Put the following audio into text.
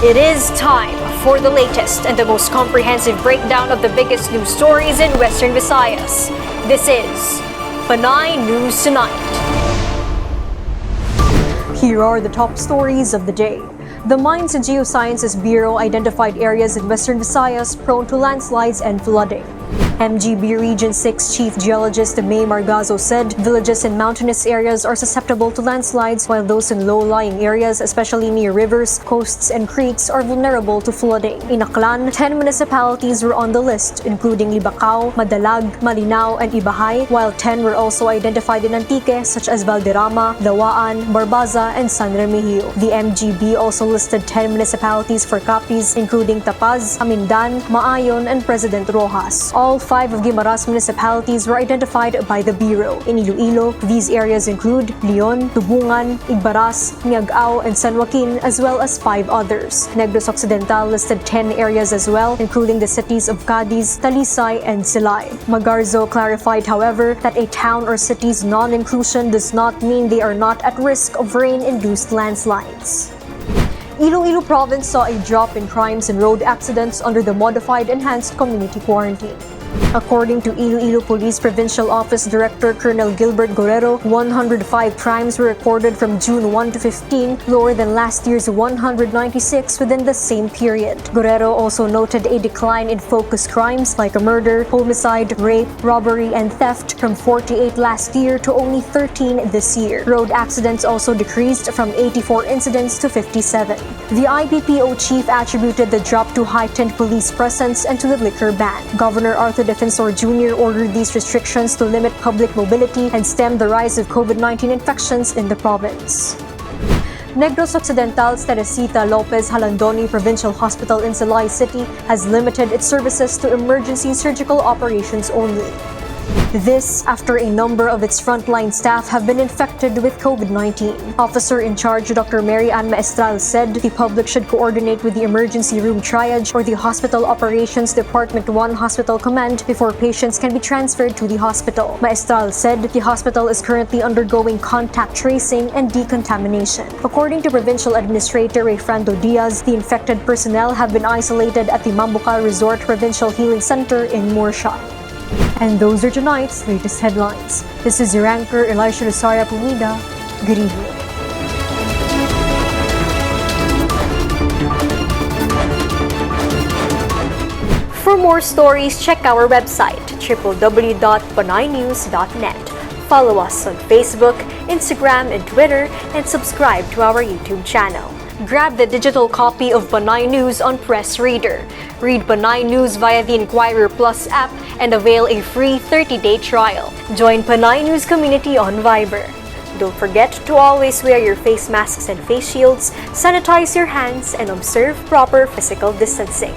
It is time for the latest and the most comprehensive breakdown of the biggest news stories in Western Visayas. This is Panay News Tonight. Here are the top stories of the day. The Mines and Geosciences Bureau identified areas in Western Visayas prone to landslides and flooding. MGB Region 6 Chief Geologist May Margazo said villages in mountainous areas are susceptible to landslides, while those in low-lying areas, especially near rivers, coasts, and creeks, are vulnerable to flooding. In Aklan, 10 municipalities were on the list, including Libacao, Madalag, Malinao, and Ibahay, while 10 were also identified in Antique, such as Valderrama, Lawaan, Barbaza, and San Remigio. The MGB also listed 10 municipalities for copies, including Tapaz, Amindan, Maayon, and President Rojas. All 5 of Guimaras municipalities were identified by the Bureau. In Iloilo, these areas include Leon, Tubungan, Igbaras, Niagao, and San Joaquin, as well as 5 others. Negros Occidental listed 10 areas as well, including the cities of Cadiz, Talisay, and Silay. Magarzo clarified, however, that a town or city's non-inclusion does not mean they are not at risk of rain-induced landslides. Iloilo Province saw a drop in crimes and road accidents under the modified enhanced community quarantine. According to Iloilo Police Provincial Office Director Colonel Gilbert Guerrero, 105 crimes were recorded from June 1 to 15, lower than last year's 196 within the same period. Guerrero also noted a decline in focus crimes like murder, homicide, rape, robbery, and theft from 48 last year to only 13 this year. Road accidents also decreased from 84 incidents to 57. The IPPO chief attributed the drop to heightened police presence and to the liquor ban. Governor Arthur Defensor Jr. ordered these restrictions to limit public mobility and stem the rise of COVID-19 infections in the province. Negros Occidental's Teresita Lopez Halandoni Provincial Hospital in Silay City has limited its services to emergency surgical operations only. This after a number of its frontline staff have been infected with COVID-19. Officer in charge Dr. Mary Ann Maestral said the public should coordinate with the Emergency Room Triage or the Hospital Operations Department 1 Hospital Command before patients can be transferred to the hospital. Maestral said the hospital is currently undergoing contact tracing and decontamination. According to Provincial Administrator Rayfrando Diaz, the infected personnel have been isolated at the Mambucal Resort Provincial Healing Center in Morsha. And those are tonight's latest headlines. This is your anchor, Elisha Rosaria Pumida. Good evening. For more stories, check our website, www.panaynews.net. Follow us on Facebook, Instagram, and Twitter, and subscribe to our YouTube channel. Grab the digital copy of Panay News on Press Reader. Read Panay News via the Inquirer Plus app and avail a free 30-day trial. Join Panay News community on Viber. Don't forget to always wear your face masks and face shields, sanitize your hands, and observe proper physical distancing.